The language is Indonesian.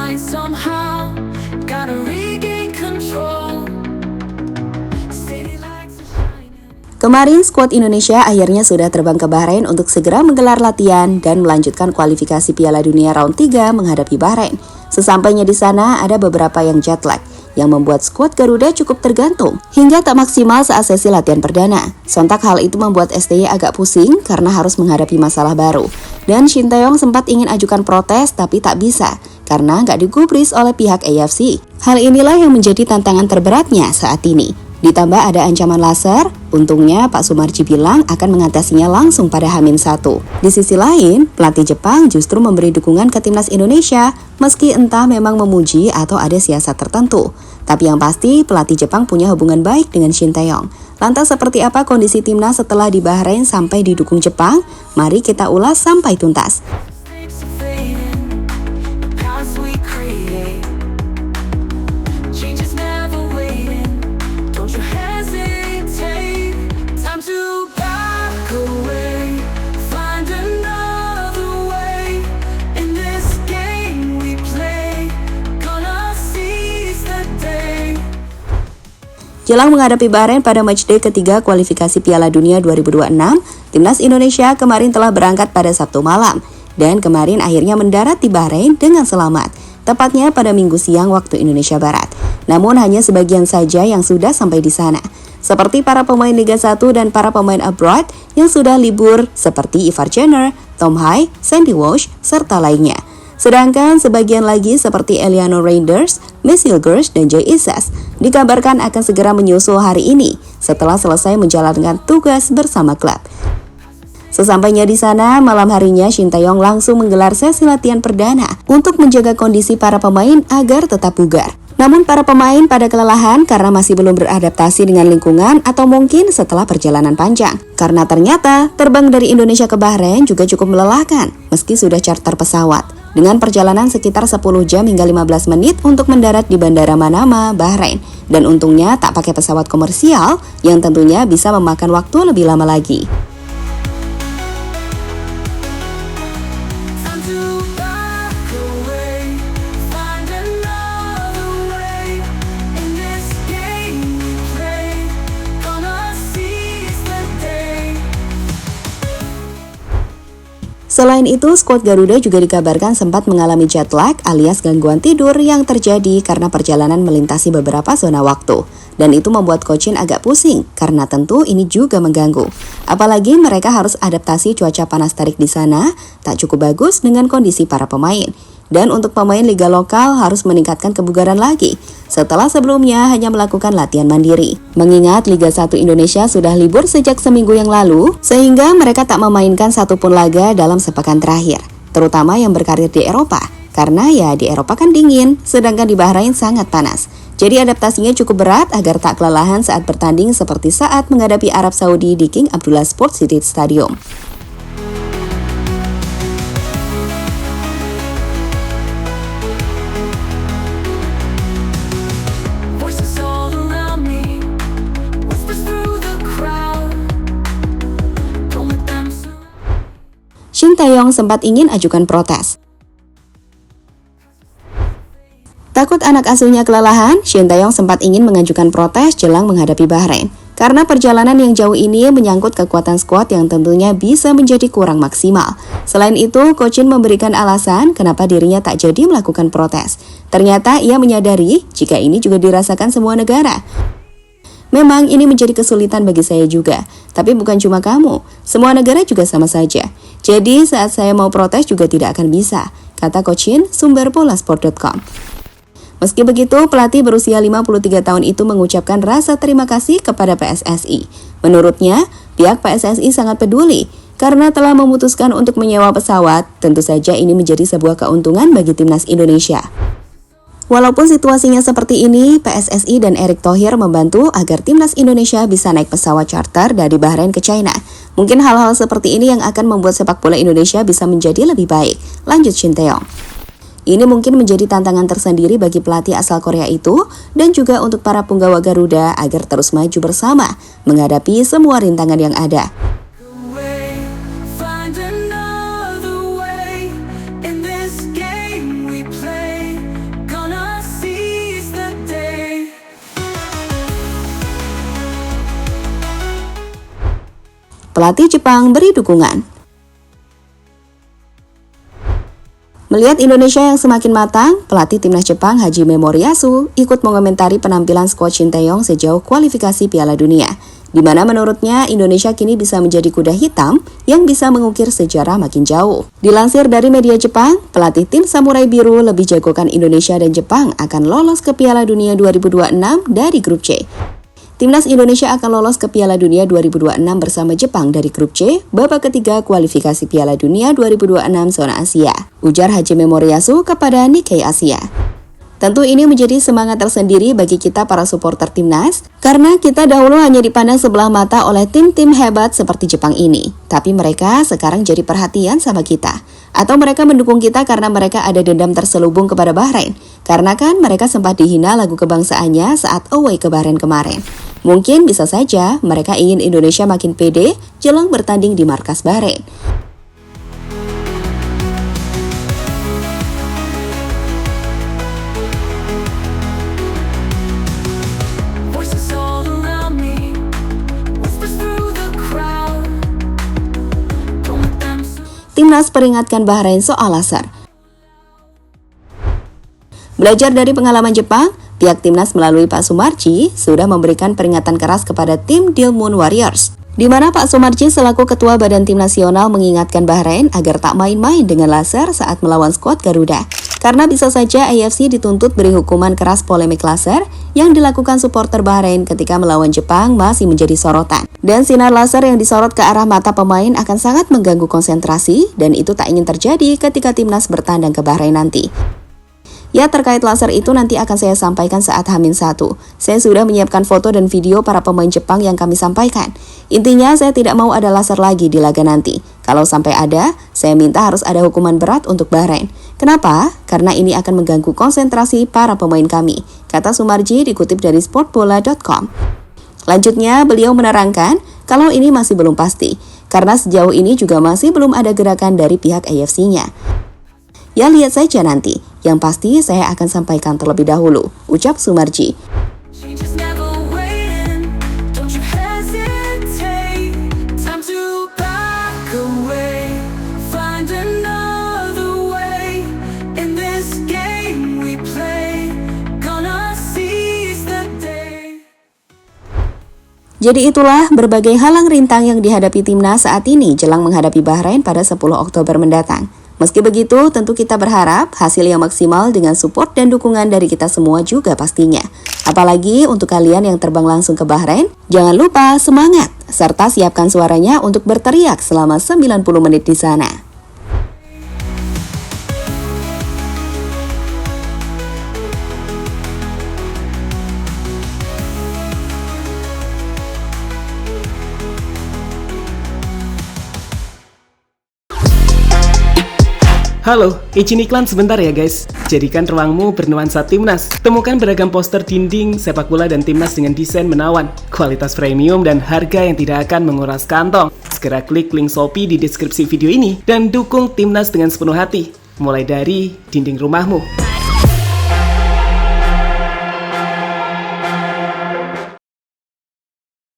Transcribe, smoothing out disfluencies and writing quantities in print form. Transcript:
line somehow. Gotta regain control. City lights are shining. Kemarin skuad Indonesia akhirnya sudah terbang ke Bahrain untuk segera menggelar latihan dan melanjutkan kualifikasi Piala Dunia round 3 menghadapi Bahrain. Sesampainya di sana ada beberapa yang jet lag, yang membuat skuad Garuda cukup tergantung hingga tak maksimal saat sesi latihan perdana. Sontak hal itu membuat STY agak pusing karena harus menghadapi masalah baru. Dan Shin Tae-yong sempat ingin ajukan protes tapi tak bisa karena nggak digubris oleh pihak AFC. Hal inilah yang menjadi tantangan terberatnya saat ini. Ditambah ada ancaman laser, untungnya Pak Sumarji bilang akan mengatasinya langsung pada H-1. Di sisi lain, pelatih Jepang justru memberi dukungan ke timnas Indonesia, meski entah memang memuji atau ada siasat tertentu. Tapi yang pasti, pelatih Jepang punya hubungan baik dengan Shin Tae-yong. Lantas seperti apa kondisi timnas setelah di Bahrain sampai didukung Jepang? Mari kita ulas sampai tuntas. Mistakes are fading. The paths we create. Change is never waiting. Don't you hesitate. Time to back away. Find another way. In this game we play. Gonna seize the day. Jelang menghadapi Bahrain pada matchday ketiga kualifikasi Piala Dunia 2026, timnas Indonesia kemarin telah berangkat pada Sabtu malam dan kemarin akhirnya mendarat di Bahrain dengan selamat, tepatnya pada Minggu siang waktu Indonesia Barat. Namun hanya sebagian saja yang sudah sampai di sana, seperti para pemain Liga 1 dan para pemain abroad yang sudah libur seperti Ivar Jenner, Tom Hai, Sandy Walsh, serta lainnya. Sedangkan sebagian lagi seperti Eliano Reinders, Messil Girls, dan Jay Isas dikabarkan akan segera menyusul hari ini setelah selesai menjalankan tugas bersama klub. Sesampainya di sana, malam harinya Shin Tae-yong langsung menggelar sesi latihan perdana untuk menjaga kondisi para pemain agar tetap bugar. Namun para pemain pada kelelahan karena masih belum beradaptasi dengan lingkungan atau mungkin setelah perjalanan panjang. Karena ternyata terbang dari Indonesia ke Bahrain juga cukup melelahkan meski sudah charter pesawat. Dengan perjalanan sekitar 10 jam hingga 15 menit untuk mendarat di Bandara Manama, Bahrain. Dan untungnya tak pakai pesawat komersial yang tentunya bisa memakan waktu lebih lama lagi. Time to back away. Find another way. In this game we play. Gonna seize the day. Selain itu, skuad Garuda juga dikabarkan sempat mengalami jet lag alias gangguan tidur yang terjadi karena perjalanan melintasi beberapa zona waktu. Dan itu membuat Coach Shin agak pusing karena tentu ini juga mengganggu. Apalagi mereka harus adaptasi cuaca panas terik di sana, tak cukup bagus dengan kondisi para pemain. Dan untuk pemain liga lokal harus meningkatkan kebugaran lagi setelah sebelumnya hanya melakukan latihan mandiri. Mengingat Liga 1 Indonesia sudah libur sejak seminggu yang lalu, sehingga mereka tak memainkan satupun laga dalam sepekan terakhir, terutama yang berkarir di Eropa. Karena ya di Eropa kan dingin, sedangkan di Bahrain sangat panas. Jadi adaptasinya cukup berat agar tak kelelahan saat bertanding seperti saat menghadapi Arab Saudi di King Abdullah Sports City Stadium. Voices all around me. Whispers through the crowd. Don't let them surround. Shin Tae-yong sempat ingin ajukan protes. Takut anak asuhnya kelelahan, Shin Tae-yong sempat ingin mengajukan protes jelang menghadapi Bahrain. Karena perjalanan yang jauh ini menyangkut kekuatan skuad yang tentunya bisa menjadi kurang maksimal. Selain itu, Coach Shin memberikan alasan kenapa dirinya tak jadi melakukan protes. Ternyata ia menyadari jika ini juga dirasakan semua negara. Memang ini menjadi kesulitan bagi saya juga, tapi bukan cuma kamu, semua negara juga sama saja. Jadi saat saya mau protes juga tidak akan bisa, kata Coach Shin, sumber bolasport.com. Meski begitu, pelatih berusia 53 tahun itu mengucapkan rasa terima kasih kepada PSSI. Menurutnya, pihak PSSI sangat peduli karena telah memutuskan untuk menyewa pesawat. Tentu saja ini menjadi sebuah keuntungan bagi timnas Indonesia. Walaupun situasinya seperti ini, PSSI dan Erick Thohir membantu agar timnas Indonesia bisa naik pesawat charter dari Bahrain ke China. Mungkin hal-hal seperti ini yang akan membuat sepak bola Indonesia bisa menjadi lebih baik. Lanjut Shin Tae-yong. Ini mungkin menjadi tantangan tersendiri bagi pelatih asal Korea itu dan juga untuk para punggawa Garuda agar terus maju bersama menghadapi semua rintangan yang ada. Find another way. In this game we play. pelatih Jepang beri dukungan. Melihat Indonesia yang semakin matang, pelatih timnas Jepang Hajime Moriyasu ikut mengomentari penampilan skuad Shin Tae-yong sejauh kualifikasi Piala Dunia, di mana menurutnya Indonesia kini bisa menjadi kuda hitam yang bisa mengukir sejarah makin jauh. Dilansir dari media Jepang, pelatih tim Samurai Biru lebih jagokan Indonesia dan Jepang akan lolos ke Piala Dunia 2026 dari grup C. Timnas Indonesia akan lolos ke Piala Dunia 2026 bersama Jepang dari grup C, babak ketiga kualifikasi Piala Dunia 2026 zona Asia, ujar Hajime Moriyasu kepada Nikkei Asia. Tentu ini menjadi semangat tersendiri bagi kita para supporter timnas, karena kita dahulu hanya dipandang sebelah mata oleh tim-tim hebat seperti Jepang ini. Tapi mereka sekarang jadi perhatian sama kita. Atau mereka mendukung kita karena mereka ada dendam terselubung kepada Bahrain. Karena kan mereka sempat dihina lagu kebangsaannya saat away ke Bahrain kemarin. Mungkin bisa saja mereka ingin Indonesia makin pede jelang bertanding di markas Bahrain. Voices all around me, whispers through the crowd. Don't let them Timnas peringatkan Bahrain soal laser. Belajar dari pengalaman Jepang, pihak timnas melalui Pak Sumarji sudah memberikan peringatan keras kepada tim Dilmun Warriors, di mana Pak Sumarji selaku Ketua Badan Tim Nasional mengingatkan Bahrain agar tak main-main dengan laser saat melawan skuad Garuda. Karena bisa saja AFC dituntut beri hukuman keras polemik laser yang dilakukan supporter Bahrain ketika melawan Jepang masih menjadi sorotan. Dan sinar laser yang disorot ke arah mata pemain akan sangat mengganggu konsentrasi, dan itu tak ingin terjadi ketika timnas bertandang ke Bahrain nanti. Ya, terkait laser itu nanti akan saya sampaikan saat H-1. Saya sudah menyiapkan foto dan video para pemain Jepang yang kami sampaikan. Intinya, saya tidak mau ada laser lagi di laga nanti. Kalau sampai ada, saya minta harus ada hukuman berat untuk Bahrain. Kenapa? Karena ini akan mengganggu konsentrasi para pemain kami, kata Sumarji dikutip dari sportbola.com. Lanjutnya, beliau menerangkan kalau ini masih belum pasti, karena sejauh ini juga masih belum ada gerakan dari pihak AFC-nya. Ya, lihat saja nanti. Yang pasti saya akan sampaikan terlebih dahulu, ucap Sumarji. Change is never waiting. Don't you hesitate. Time to back away. Find another way. In this game we play. Gonna seize the day. Jadi itulah berbagai halang rintang yang dihadapi timnas saat ini jelang menghadapi Bahrain pada 10 Oktober mendatang. Meski begitu, tentu kita berharap hasil yang maksimal dengan support dan dukungan dari kita semua juga pastinya. Apalagi untuk kalian yang terbang langsung ke Bahrain, jangan lupa semangat, serta siapkan suaranya untuk berteriak selama 90 menit di sana. Halo, izin iklan sebentar ya guys. Jadikan ruangmu bernuansa timnas. Temukan beragam poster dinding, sepak bola dan timnas dengan desain menawan, kualitas premium dan harga yang tidak akan menguras kantong. Segera klik link Shopee di deskripsi video ini dan dukung timnas dengan sepenuh hati. Mulai dari dinding rumahmu.